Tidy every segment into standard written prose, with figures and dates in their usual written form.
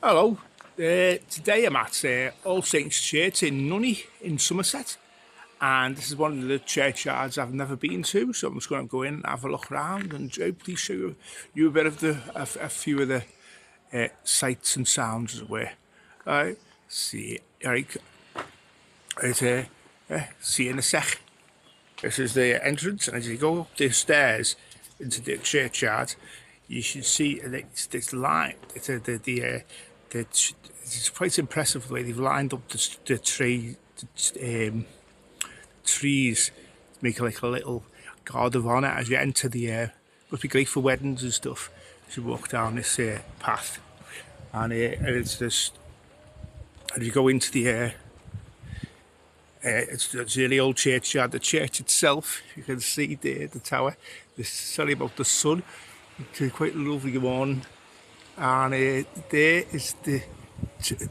Hello, today I'm at All Saints Church in Nunney in Somerset, and this is one of the churchyards I've never been to, so I'm just going to go in and have a look around and hopefully show you a bit of a few of the sights and sounds as it were. See you in a sec. This is the entrance, and as you go up the stairs into the churchyard, you should see this line. It's quite impressive the way they've lined up the trees to make like a little guard of honour as you enter the. Must be great for weddings and stuff as you walk down this path, and it's just as you go into the. It's a really old churchyard. The church itself, you can see there, the tower. Sorry about the sun. It's quite a lovely one. And there is the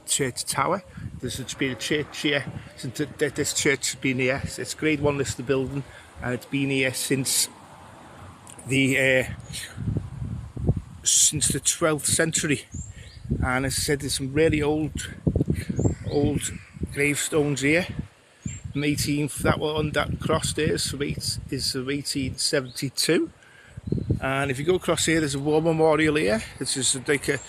church tower. There's been a church here since this church has been here. It's Grade 1 listed building, and it's been here since the 12th century. And as I said, there's some really old gravestones here. That one on that cross there is from 1872, and if you go across here, there's a war memorial here. It's just like a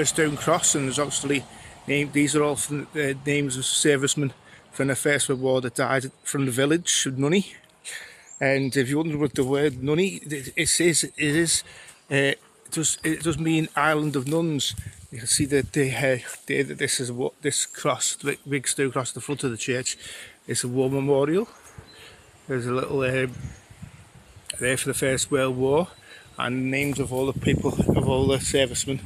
stone cross, and there's obviously these are all from the names of servicemen from the First World War that died from the village of Nunney. And if you wonder what the word Nunney it does mean island of nuns. You can see that this cross, the big stone cross at the front of the church, is a war memorial. There's a little there for the First World War, and names of all the people, of all the servicemen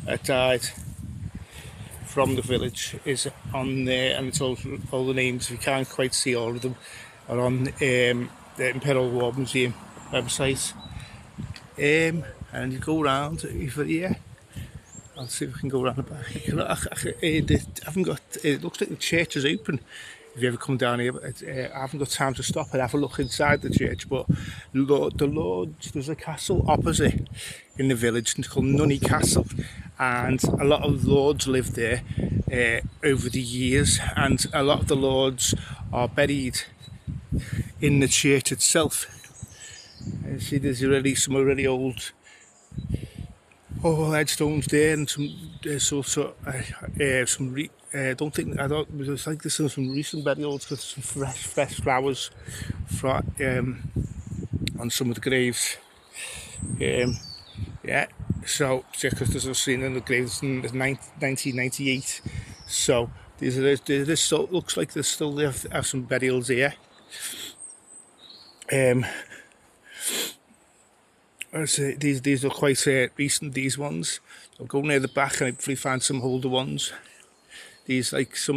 that died from the village is on there, and it's all the names. If you can't quite see all of them, are on the Imperial War Museum website. And you go around over here. I'll see if I can go around the back. It looks like the church is open. If you ever come down here, I haven't got time to stop and have a look inside the church. But there's a castle opposite in the village, and it's called Nunney Castle, and a lot of lords lived there over the years, and a lot of the lords are buried in the church itself. You see, there's some really old. Headstones there, and there's also there's some recent burials with some fresh flowers on some of the graves. So because there's a scene in the graves in 1998, so this still looks like there's still have some burials here. These are quite recent, these ones. I'll go near the back and hopefully find some older ones. These ones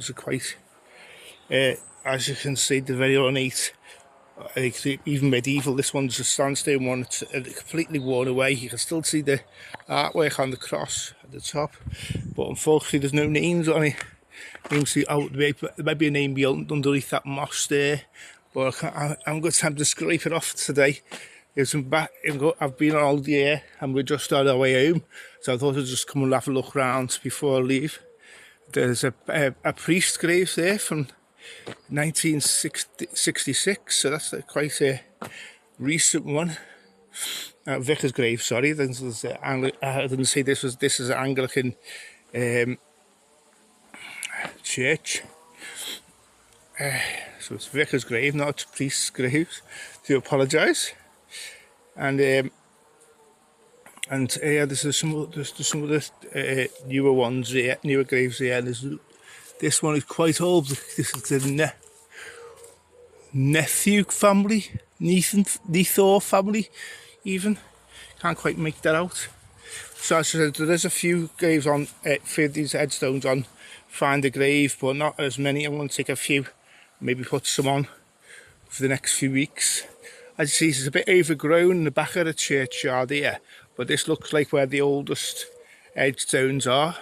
are quite, as you can see, they're very ornate. Even medieval. This one's a sandstone one. It's completely worn away. You can still see the artwork on the cross at the top, but unfortunately there's no names on it. There might be a name underneath that moss there, but I haven't got time to scrape it off today. I've been all year and we're just on our way home, so I thought I'd just come and have a look around before I leave. There's a priest grave there from 1966, so that's quite a recent one. Vicar's grave, sorry. I didn't say this is an Anglican church. So it's Vicar's grave, not priest's grave. Do apologise. And this is some of the newer ones here, newer graves here. This one is quite old. This is the Nephew family, Nethor family, even. Can't quite make that out. So as I said, there's a few graves on, for these headstones on Find a Grave, but not as many. I'm going to take a few, maybe put some on for the next few weeks. As you see, it's a bit overgrown in the back of the churchyard here, but this looks like where the oldest headstones are.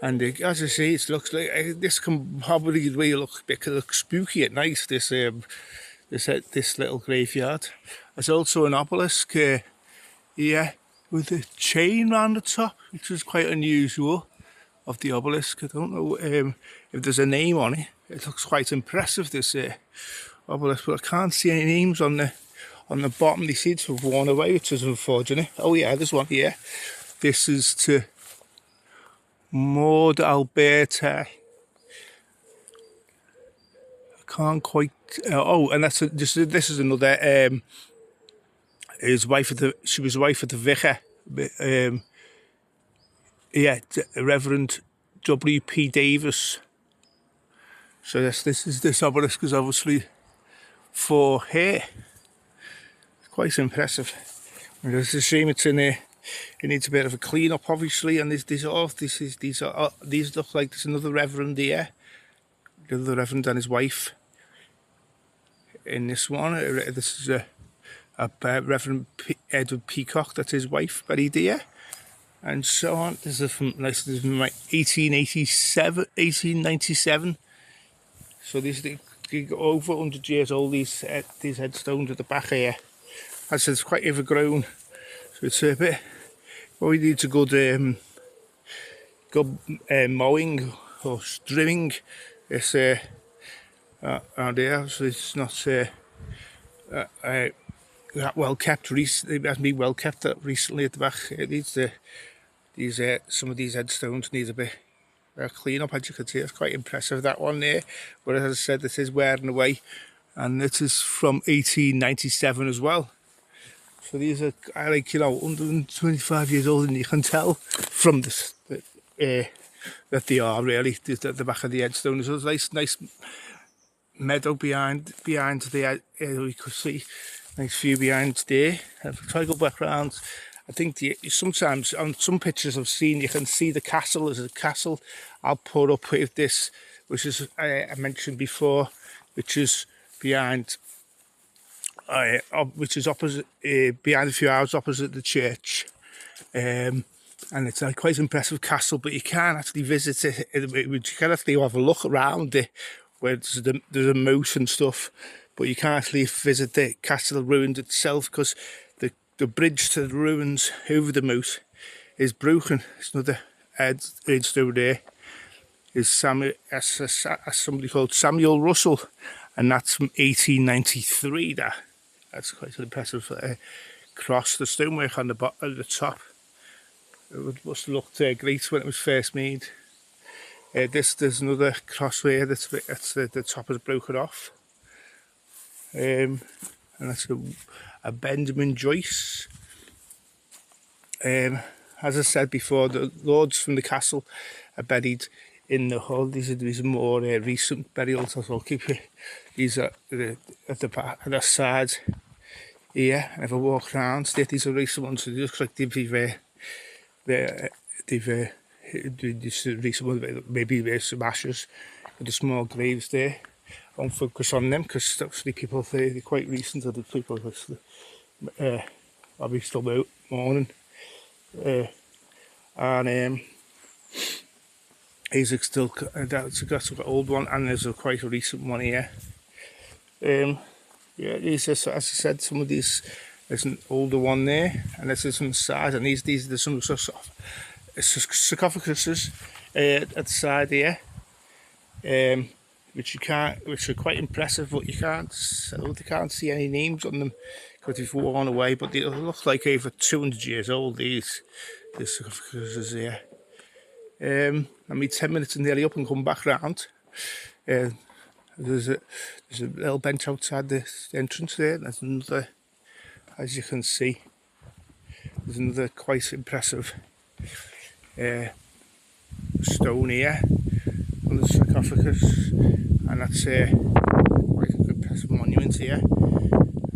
And as I see, it looks like this can probably really look spooky at night. This little graveyard. There's also an obelisk here with a chain round the top, which is quite unusual of the obelisk. I don't know if there's a name on it. It looks quite impressive, this obelisk, but I can't see any names on the bottom. They seem to have worn away, which is unfortunate. Oh yeah, there's one here. This is to Maud Alberta. I can't quite. Oh, and that's this is another. His wife at she was wife of the vicar. Yeah, Reverend W.P. Davis. So this obelisk is obviously for her. Quite impressive. And it's a shame it's in there. It needs a bit of a clean up, obviously. And these look like there's another reverend here. The other reverend and his wife. In this one, this is a Reverend Edward Peacock. That's his wife, buried here. And so on. This is from 1897. So these go over 100 years old. These headstones at the back here. As I said, it's quite overgrown, so it's a bit. Probably needs a good mowing or trimming. It's around here, so it's not well kept. Recently, it hasn't been well kept recently at the back. It needs some of these headstones need a bit clean up. As you can see, it's quite impressive, that one there. But as I said, this is wearing away, and this is from 1897 as well. So these are like 125 years old, and you can tell from this that they are really at the back of the headstone. There's a nice meadow behind the we could see nice view behind there. If I try to go back round, I think sometimes on some pictures I've seen you can see the castle. There's a castle I'll put up with this, which is I mentioned before, which is behind. Which is opposite, behind a few houses opposite the church, and it's a quite impressive castle. But you can't actually visit it. You can actually have a look around it, where there's a moat and stuff. But you can't actually visit the castle ruins itself, because the bridge to the ruins over the moat is broken. It's another headstone there. Is somebody called Samuel Russell, and that's from 1893. That's quite an impressive cross. The stonework on the bottom, at the top, it must have looked great when it was first made. There's another cross here the top is broken off, and that's a Benjamin Joyce. As I said before, the lords from the castle are buried in the hall. These are more recent burials. I'll keep you. These are at the back, at the side here. And if I walk around, these are recent ones. It looks like they've recent ones, maybe some ashes with the small graves there. I won't focus on them because obviously people say they're quite recent. Other people probably still out mourning. And he's still that's an old one, and there's quite a recent one here. Yeah, these are, as I said, some of these. There's an older one there, and this is on the side, and these are some sarcophaguses at the side here, which are quite impressive, but you can't see any names on them because they've worn away. But they look like over 200 years old. These sarcophaguses here. I mean, 10 minutes and nearly up and come back round. There's a little bench outside the entrance there. There's another, as you can see, there's another quite impressive stone here on the sarcophagus, and that's quite an impressive monument here.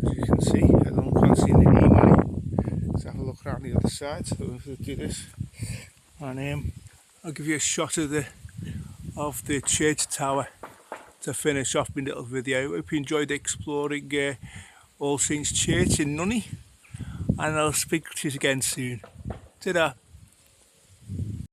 As you can see, I can't see any name on it. Let's have a look around the other side. So we'll do this, and I'll give you a shot of the church tower to finish off my little video. I hope you enjoyed exploring All Saints Church in Nunney, and I'll speak to you again soon. Ta-da!